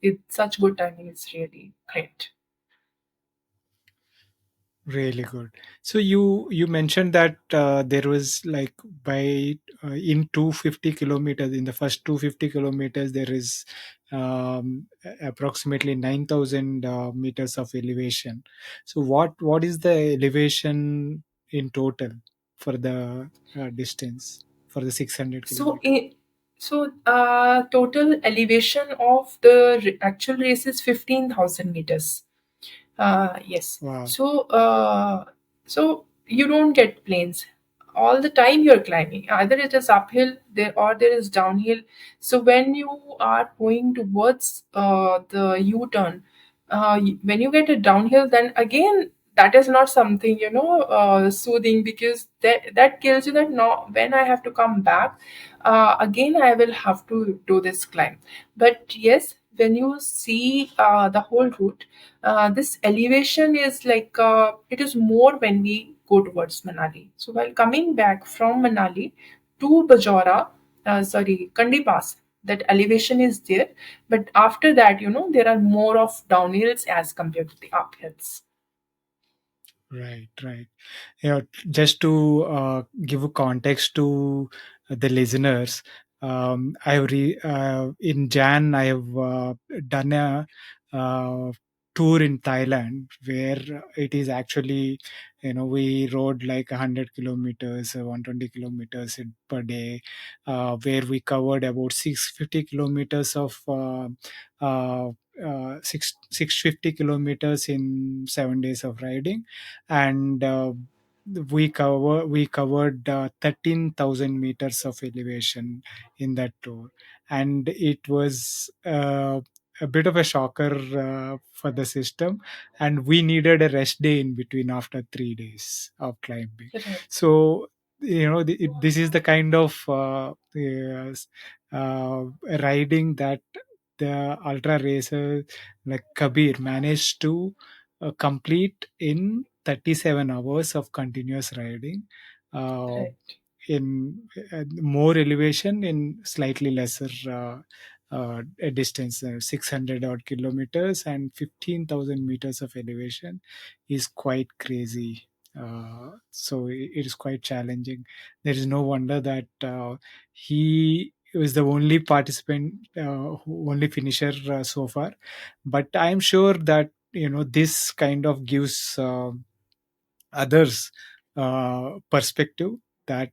with such good timing is really great. Really good. So you mentioned that there was like by in 250 kilometers, in the first 250 kilometers there is approximately 9,000 meters of elevation. So what is the elevation in total for the distance for the 600 So, kilometer? total elevation of the actual race is 15,000 meters. Yes. Wow. So you don't get planes all the time. You're climbing. Either it is uphill there or there is downhill. So when you are going towards the U-turn, when you get a downhill, then again that is not something soothing, because that kills you. That no, when I have to come back, again I will have to do this climb. But yes, when you see the whole route, this elevation is like it is more when we go towards Manali. So while coming back from Manali to Bajora, Kandi Pass, that elevation is there. But after that, there are more of downhills as compared to the uphills. Right, right. Yeah, just to give a context to the listeners, in Jan I have done a uh, tour in Thailand where it is actually, we rode like 100 kilometers, 120 kilometers per day, where we covered about 650 kilometers of uh, 650 kilometers in 7 days of riding, and we covered 13,000 meters of elevation in that tour, and it was a bit of a shocker for the system, and we needed a rest day in between after 3 days of climbing. Right, So this is the kind of riding that the ultra racer like Kabir managed to complete in 37 hours of continuous riding, uh, right, in more elevation in slightly lesser distance, 600 odd kilometers and 15,000 meters of elevation is quite crazy. So it is quite challenging. There is no wonder that he was the only participant, only finisher so far. But I'm sure that this kind of gives others perspective that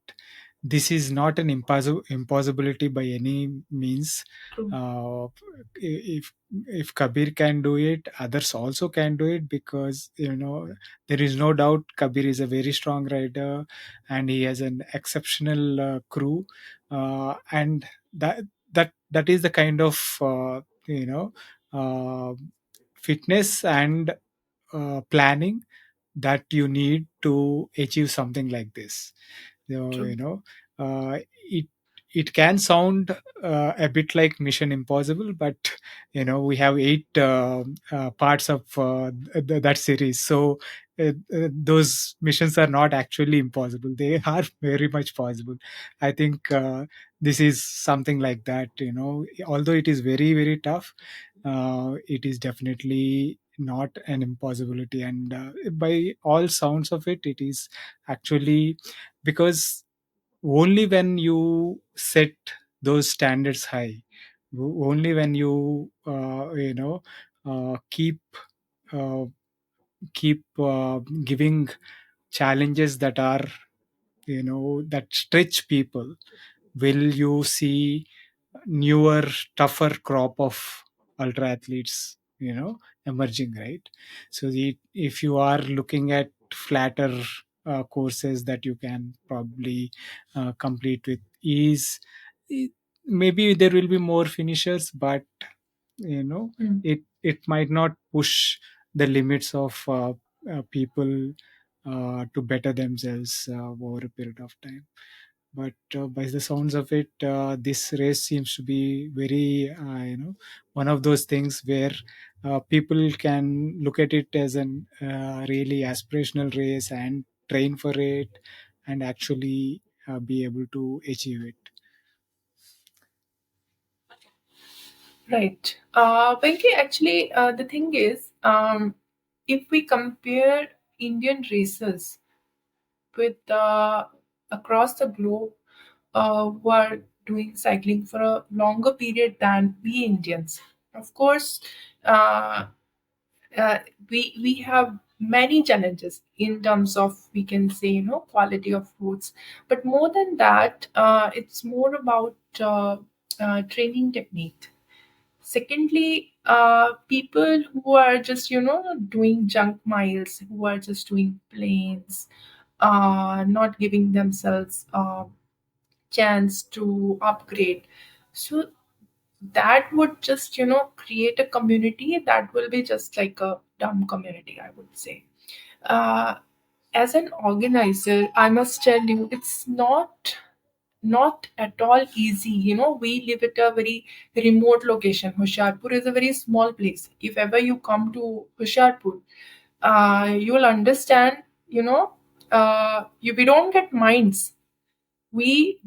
this is not an impossibility by any means. true, uh, if Kabir can do it, others also can do it, because there is no doubt Kabir is a very strong rider and he has an exceptional crew, and that is the kind of uh, fitness and planning that you need to achieve something like this. So, true. it can sound a bit like Mission Impossible, but we have eight parts of that series. So those missions are not actually impossible. They are very much possible. I think this is something like that. Although it is very very tough, it is definitely not an impossibility. And by all sounds of it, it is actually because only when you set those standards high, only when you keep uh, giving challenges that are, that stretch people, will you see newer, tougher crop of ultra athletes, emerging, right? So if you are looking at flatter courses that you can probably complete with ease, it, maybe there will be more finishers, but Mm. it might not push the limits of people to better themselves over a period of time. But by the sounds of it, this race seems to be very, one of those things where people can look at it as an really aspirational race and train for it, and actually be able to achieve it. Right. Venki, actually, the thing is, if we compare Indian races with across the globe who are doing cycling for a longer period than we Indians, of course, uh, uh, we have many challenges in terms of, we can say, quality of foods, but more than that, it's more about training technique. Secondly, people who are just doing junk miles, who are just doing planes, not giving themselves a chance to upgrade. So that would just create a community that will be just like a dumb community, I would say. uh, as an organizer, I must tell you, it's not at all easy. We live at a very remote location. Hoshiarpur is a very small place. If ever you come to Hoshiarpur, you will understand, we don't get minds. We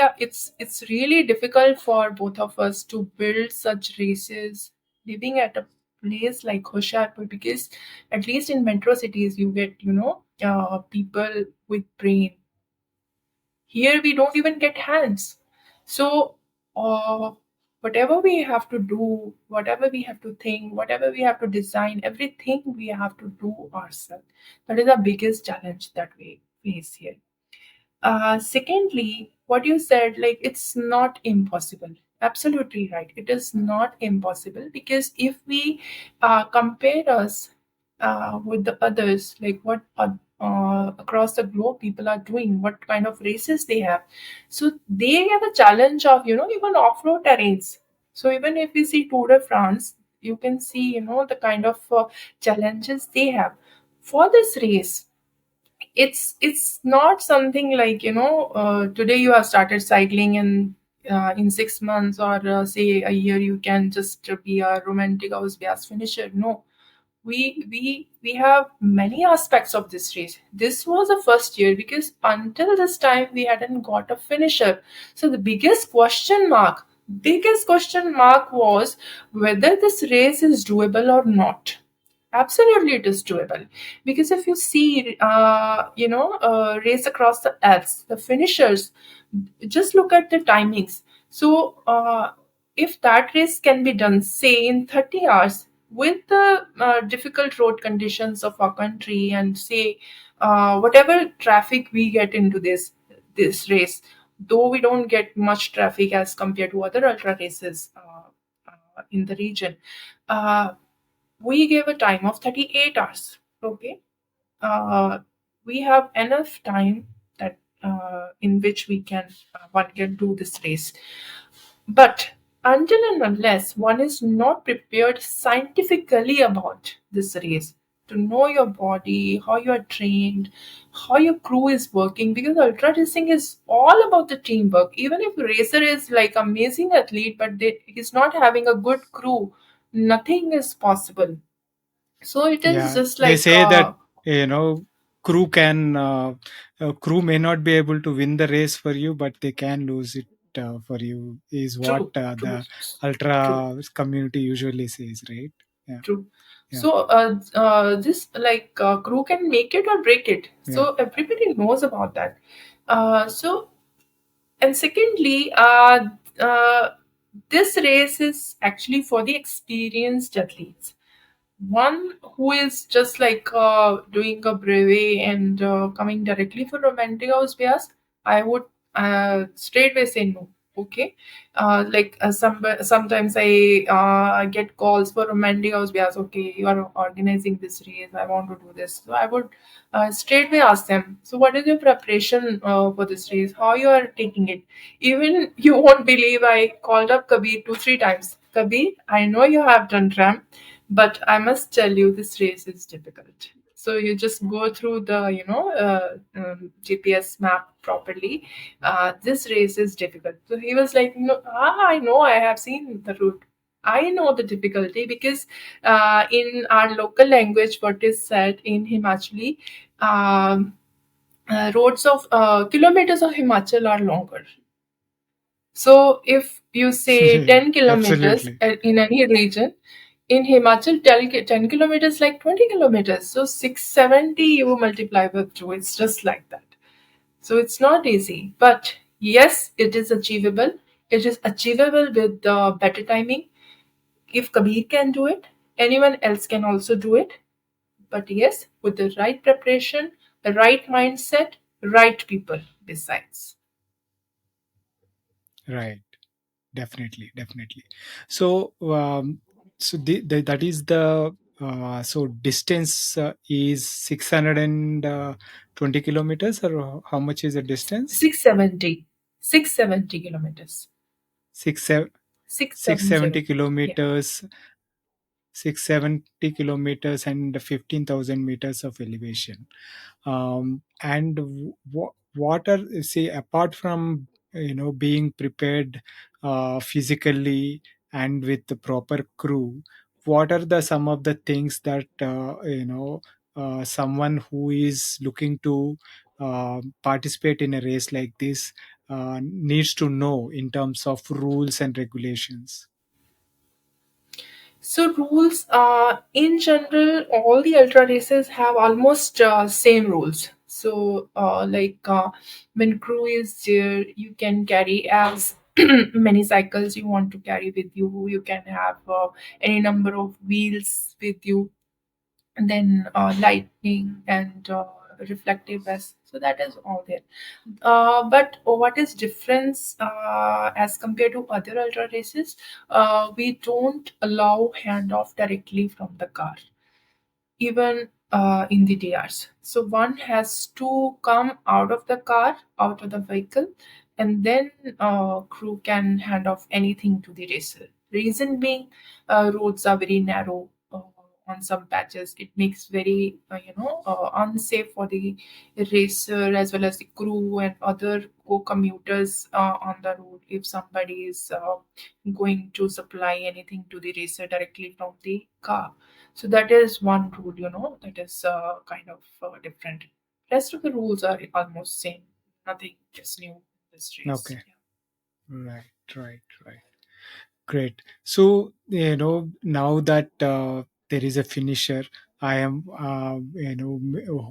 are, it's really difficult for both of us to build such races living at a place like Hoshiarpur, because at least in metro cities you get people with brain. Here we don't even get hands. So uh, whatever we have to do, whatever we have to think, whatever we have to design, everything we have to do ourselves. That is the biggest challenge that we face here. Secondly, what you said, like, it's not impossible. Absolutely right. It is not impossible, because if we compare us with the others, like what across the globe people are doing, what kind of races they have. So they have a challenge of, even off-road terrains. So even if we see Tour de France, you can see, the kind of challenges they have for this race. It's not something like, today you have started cycling, and in 6 months or say a year you can just be a Romantika Uz Beas finisher. No, we have many aspects of this race. This was the first year, because until this time we hadn't got a finisher. So the biggest question mark was whether this race is doable or not. Absolutely, it is doable, because if you see, race across the Alps, the finishers, just look at the timings. So, if that race can be done, say, in 30 hours, with the difficult road conditions of our country, and say, whatever traffic we get into this race, though we don't get much traffic as compared to other ultra races in the region. Uh, we gave a time of 38 hours. Okay. uh, we have enough time that in which one can do this race. But until and unless one is not prepared scientifically about this race, to know your body, how you are trained, how your crew is working, because ultra racing is all about the teamwork. Even if a racer is like amazing athlete, but he's not having a good crew, nothing is possible. So it is Yeah, just they like, say that, you know crew can crew may not be able to win the race for you, but they can lose it for you is what True, true, the true. ultra community usually says, right? Yeah, True. yeah, So, this like crew can make it or break it. yeah. So everybody knows about that. So, and secondly, this race is actually for the experienced athletes. One who is just like doing a brevet and coming directly for Romantika Uz Beas, I would straightway say no. Okay, sometimes I get calls for Romantika Uz Beas. Okay, you are organizing this race. I want to do this. So I would straightway ask them. So what is your preparation for this race? How you are taking it? Even you won't believe I called up Kabir 2 3 times. Kabir, I know you have done RAM, but I must tell you, this race is difficult. So you just go through the, GPS map properly. This race is difficult. So he was like, no, I know, I have seen the route. I know the difficulty because in our local language, what is said in Himachali, um, roads of kilometers of Himachal are longer. So if you say 10 kilometers Absolutely. in any region, in Himachal, 10 kilometers like 20 kilometers. So 670 you multiply with 2. It's just like that. So it's not easy. But yes, it is achievable. It is achievable with better timing. If Kabir can do it, anyone else can also do it. But yes, with the right preparation, the right mindset, right people besides. Right. Definitely, definitely. So, that is the so distance is 620 kilometers, or how much is the distance? 670. 670 kilometers. Six, seven, 670 670. Yeah. kilometers, 670 kilometers, and 15,000 meters of elevation. And what are, say, apart from being prepared physically and with the proper crew, what are the some of the things that someone who is looking to participate in a race like this needs to know in terms of rules and regulations? So rules, in general, all the ultra races have almost same rules. So when crew is there, you can carry as many cycles you want to carry with you. You can have any number of wheels with you, and then lightning and reflective vest. So that is all there. But what is difference as compared to other ultra races? We don't allow handoff directly from the car, even in the DRs. So one has to come out of the car, out of the vehicle, and then crew can hand off anything to the racer. Reason being, roads are very narrow. On some patches, it makes very unsafe for the racer as well as the crew and other co-commuters on the road if somebody is going to supply anything to the racer directly from the car. So that is one rule, that is kind of different. Rest of the rules are almost same. Nothing is new in this race. Okay. Right, right, right. Great. So, now that there is a finisher, I am,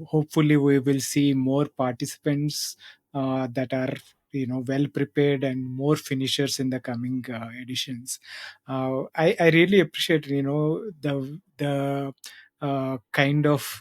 hopefully we will see more participants that are, well prepared, and more finishers in the coming editions. I really appreciate, the kind of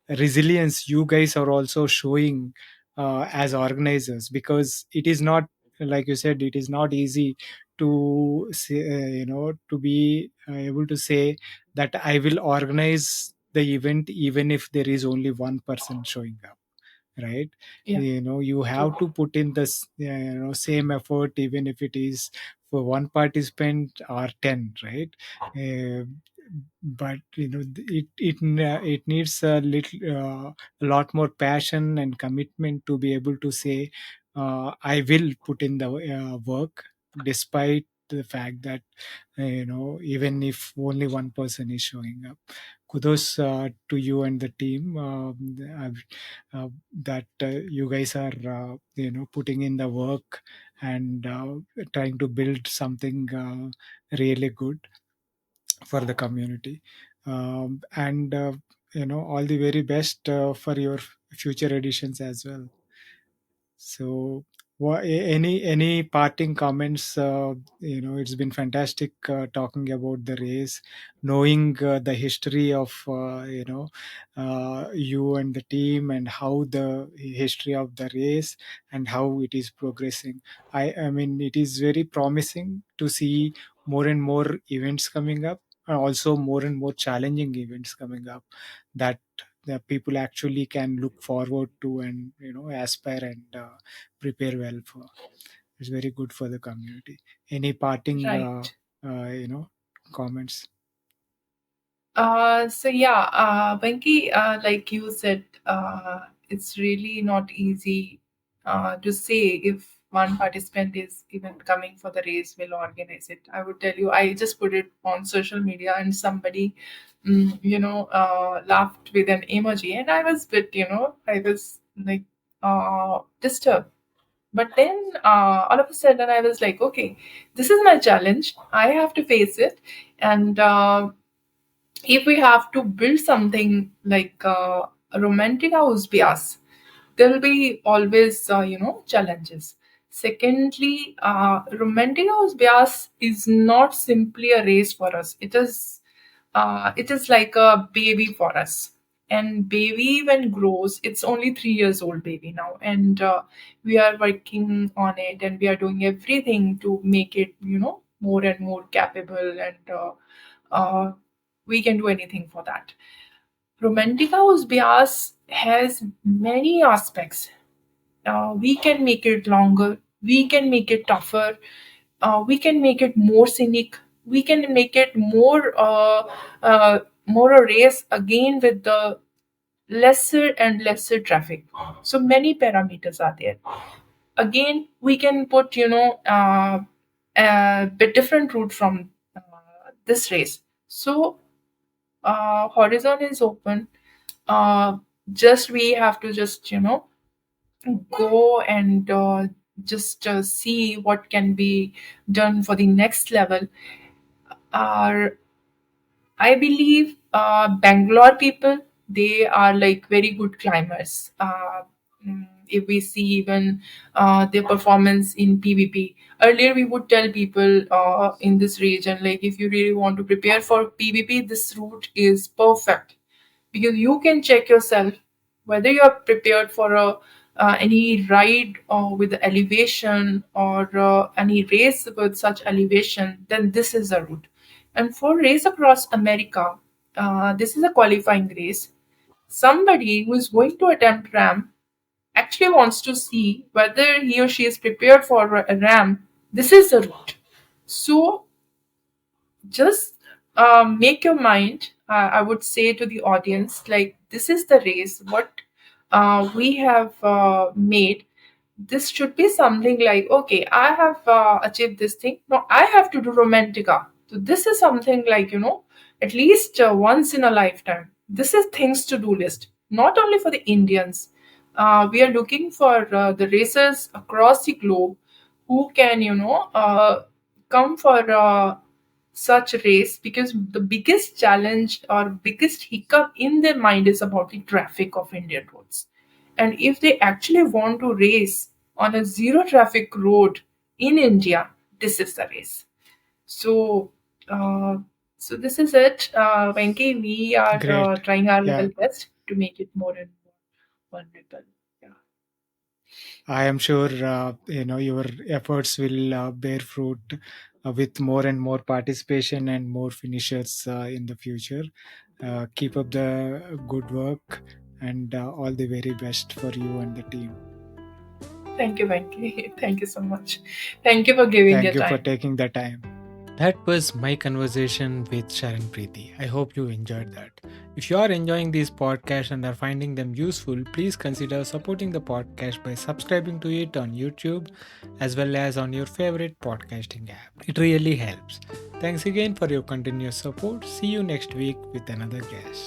resilience you guys are also showing as organizers, because it is not, like you said, it is not easy to say, to be able to say that I will organize the event even if there is only one person showing up, right? Yeah, You true. have to put in this same effort, even if it is for one participant or 10, right? uh, but it needs a lot more passion and commitment to be able to say I will put in the work, despite the fact that even if only one person is showing up. Kudos to you and the team, that you guys are putting in the work, and trying to build something really good for the community. And all the very best for your future editions as well. So, any parting comments? It's been fantastic talking about the race, knowing the history of you and the team, and how the history of the race and how it is progressing. I mean, it is very promising to see more and more events coming up, and also more and more challenging events coming up that the people actually can look forward to and aspire and prepare well for. It's very good for the community. Any parting Right. comments? So yeah, Venki, like you said, it's really not easy to say if one participant is even coming for the race, will organize it. I would tell you, I just put it on social media, and somebody, laughed with an emoji, and I was bit, I was like disturbed. But then all of a sudden, I was like, okay, this is my challenge. I have to face it, and if we have to build something like Romantika Uz Beas, there will be always challenges. Secondly, Romantika Uz Beas is not simply a race for us. It is like a baby for us. And baby when grows, it's only 3 years old baby now, and we are working on it, and we are doing everything to make it more and more capable, and uh, we can do anything for that. Romantica Uz Beas has many aspects. We can make it longer, we can make it tougher, we can make it more scenic, we can make it more a race again with the lesser and lesser traffic. So many parameters are there. Again, we can put a bit different route from this race. So horizon is open. uh, just we have to just go and just see what can be done for the next level. uh, I believe Bangalore people, they are like very good climbers. If we see even their performance in PvP, earlier we would tell people in this region, like if you really want to prepare for PvP, this route is perfect, because you can check yourself whether you are prepared for any ride with elevation, or any race with such elevation. Then this is the route. And for race across America, this is a qualifying race. Somebody who is going to attempt ram actually wants to see whether he or she is prepared for a ram. This is the route. So just make your mind, I would say to the audience, like this is the race what we have made. This should be something like, okay, I have achieved this thing, now I have to do Romantica. So this is something like, at least once in a lifetime. This is things to do list, not only for the Indians. We are looking for the racers across the globe who can come for such race, because the biggest challenge or biggest hiccup in their mind is about the traffic of Indian roads. And if they actually want to race on a zero traffic road in India, this is the race. So, uh, so this is it, Venki. We are Great. trying our Yeah, level best to make it more and more vulnerable. Yeah. I am sure your efforts will bear fruit with more and more participation and more finishers in the future. Keep up the good work, and all the very best for you and the team. Thank you, Venki. Thank you so much. Thank you for giving your Thank you for time. taking the time. That was my conversation with Saran Preeti. I hope you enjoyed that. If you are enjoying these podcasts and are finding them useful, please consider supporting the podcast by subscribing to it on YouTube as well as on your favorite podcasting app. It really helps. Thanks again for your continuous support. See you next week with another guest.